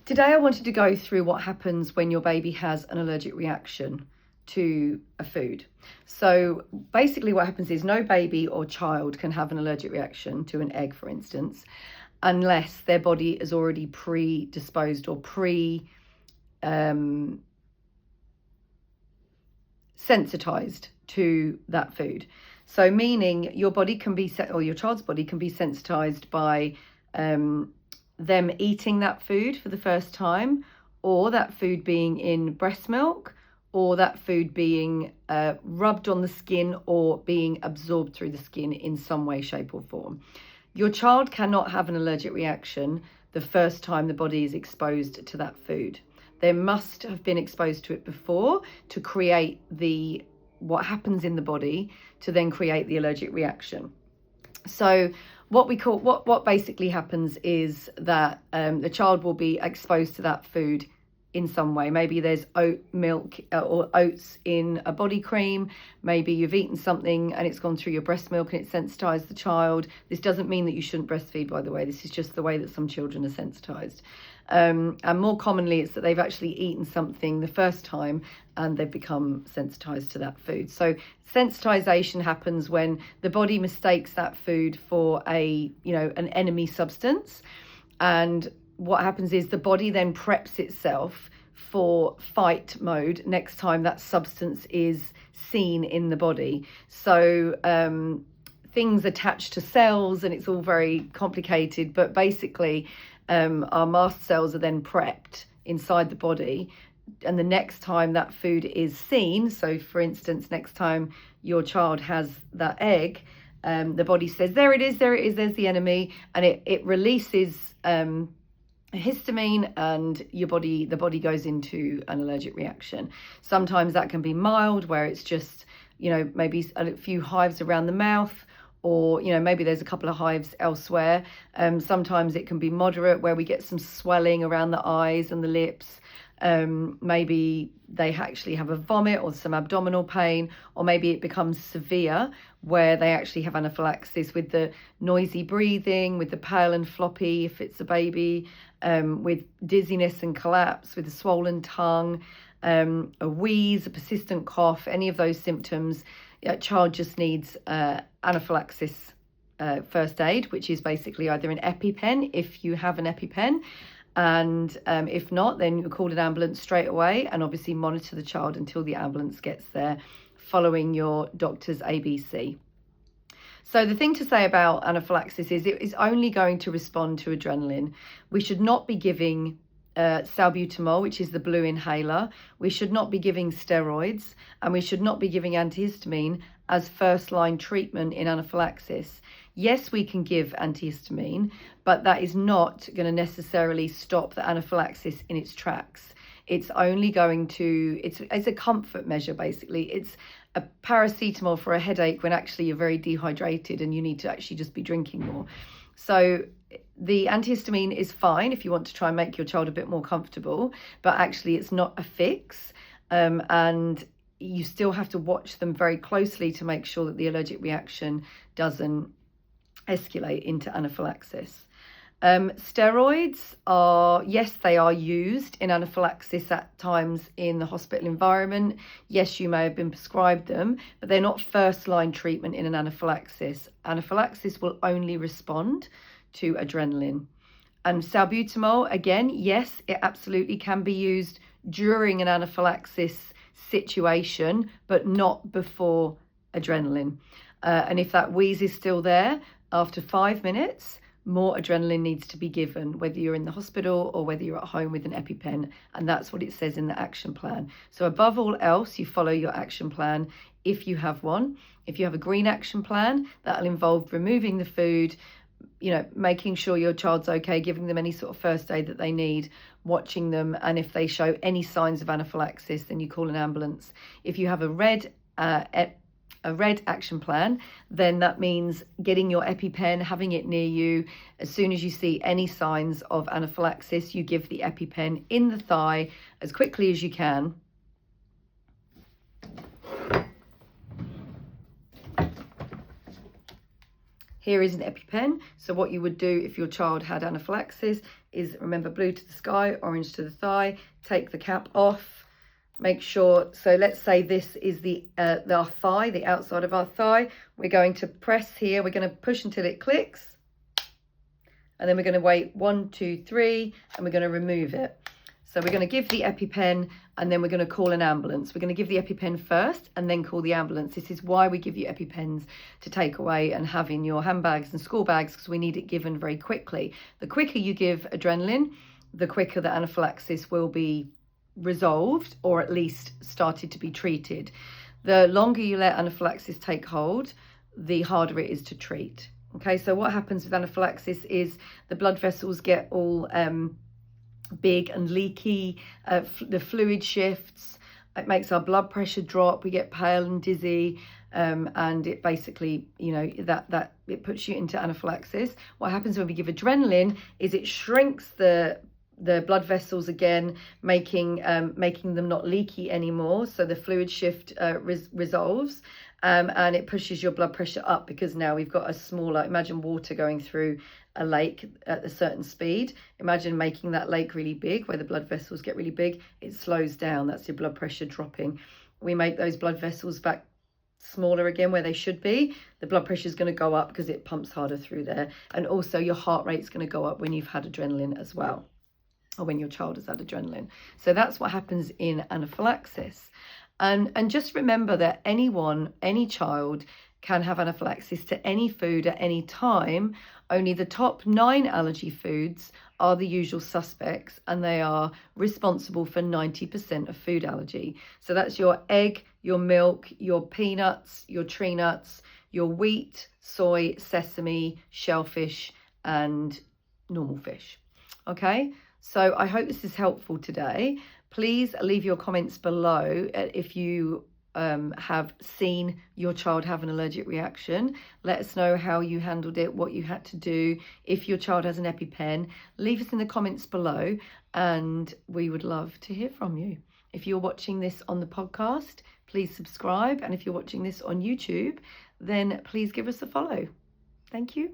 Today I wanted to go through what happens when your baby has an allergic reaction to a food. So basically what happens is no baby or child can have an allergic reaction to an egg, for instance, unless their body is already predisposed or sensitized to that food. So meaning your body can be or your child's body can be sensitized by them eating that food for the first time, or that food being in breast milk, or that food being rubbed on the skin or being absorbed through the skin in some way, shape or form. Your child cannot have an allergic reaction the first time the body is exposed to that food. They must have been exposed to it before to create what happens in the body to then create the allergic reaction. So what basically happens is that the child will be exposed to that food in some way. Maybe there's oat milk or oats in a body cream. Maybe you've eaten something and it's gone through your breast milk and it sensitized the child. This doesn't mean that you shouldn't breastfeed, by the way. This is just the way that some children are sensitized. And more commonly, it's that they've actually eaten something the first time and they've become sensitized to that food. So sensitization happens when the body mistakes that food for an enemy substance. And what happens is the body then preps itself for fight mode next time that substance is seen in the body. So things attach to cells and it's all very complicated, but basically our mast cells are then prepped inside the body, and the next time that food is seen, so for instance next time your child has that egg, the body says there it is, there's the enemy, and it releases histamine, and the body goes into an allergic reaction. Sometimes that can be mild, where it's just maybe a few hives around the mouth, or maybe there's a couple of hives elsewhere. Sometimes it can be moderate, where we get some swelling around the eyes and the lips. Maybe they actually have a vomit or some abdominal pain, or maybe it becomes severe, where they actually have anaphylaxis with the noisy breathing, with the pale and floppy if it's a baby, with dizziness and collapse, with a swollen tongue, a wheeze, a persistent cough, any of those symptoms. A child just needs anaphylaxis first aid, which is basically either an EpiPen if you have an EpiPen, and if not, then you call an ambulance straight away and obviously monitor the child until the ambulance gets there, following your doctor's ABC. So the thing to say about anaphylaxis is it is only going to respond to adrenaline. We should not be giving salbutamol, which is the blue inhaler. We should not be giving steroids, and we should not be giving antihistamine as first line treatment in anaphylaxis. Yes, we can give antihistamine, but that is not going to necessarily stop the anaphylaxis in its tracks. It's only going to, it's a comfort measure, basically. It's a paracetamol for a headache when actually you're very dehydrated and you need to actually just be drinking more. So the antihistamine is fine if you want to try and make your child a bit more comfortable, but actually it's not a fix. And you still have to watch them very closely to make sure that the allergic reaction doesn't escalate into anaphylaxis. Steroids they are used in anaphylaxis at times in the hospital environment. Yes, you may have been prescribed them, but they're not first line treatment in an anaphylaxis. Anaphylaxis will only respond to adrenaline. And salbutamol, again, yes, it absolutely can be used during an anaphylaxis situation, but not before adrenaline. And if that wheeze is still there after 5 minutes, more adrenaline needs to be given, whether you're in the hospital or whether you're at home with an EpiPen, and that's what it says in the action plan. So above all else, you follow your action plan if you have one. If you have a green action plan, that'll involve removing the food, making sure your child's okay, giving them any sort of first aid that they need, watching them, and if they show any signs of anaphylaxis, then you call an ambulance. If you have a red action plan, then that means getting your EpiPen, having it near you. As soon as you see any signs of anaphylaxis, you give the EpiPen in the thigh as quickly as you can. Here is an EpiPen. So what you would do if your child had anaphylaxis is, remember, blue to the sky, orange to the thigh, take the cap off, make sure, so let's say this is our thigh, the outside of our thigh. We're going to press here, we're going to push until it clicks, and then we're going to wait 1, 2, 3, and we're going to remove it. So we're going to give the EpiPen, and then we're going to call an ambulance. We're going to give the EpiPen first and then call the ambulance. This is why we give you EpiPens to take away and have in your handbags and school bags, because we need it given very quickly. The quicker you give adrenaline, the quicker the anaphylaxis will be resolved, or at least started to be treated. The longer you let anaphylaxis take hold, the harder it is to treat. Okay, so what happens with anaphylaxis is the blood vessels get all big and leaky, the fluid shifts, it makes our blood pressure drop, we get pale and dizzy, and it basically, you know, that it puts you into anaphylaxis. What happens when we give adrenaline is it shrinks the blood vessels again, making them not leaky anymore, so the fluid shift resolves, and it pushes your blood pressure up, because now we've got a smaller, imagine water going through a lake at a certain speed. Imagine making that lake really big, where the blood vessels get really big. It slows down, that's your blood pressure dropping. We make those blood vessels back smaller again where they should be. The blood pressure is going to go up because it pumps harder through there, and also your heart rate is going to go up when you've had adrenaline as well, or when your child has had adrenaline. So that's what happens in anaphylaxis. And just remember that any child can have anaphylaxis to any food at any time. Only the top 9 allergy foods are the usual suspects, and they are responsible for 90% of food allergy. So that's your egg, your milk, your peanuts, your tree nuts, your wheat, soy, sesame, shellfish, and normal fish. Okay, so I hope this is helpful today. Please leave your comments below if you have seen your child have an allergic reaction. Let us know how you handled it, what you had to do. If your child has an EpiPen, leave us in the comments below, and we would love to hear from you. If you're watching this on the podcast, please subscribe, and if you're watching this on YouTube, then please give us a follow. Thank you.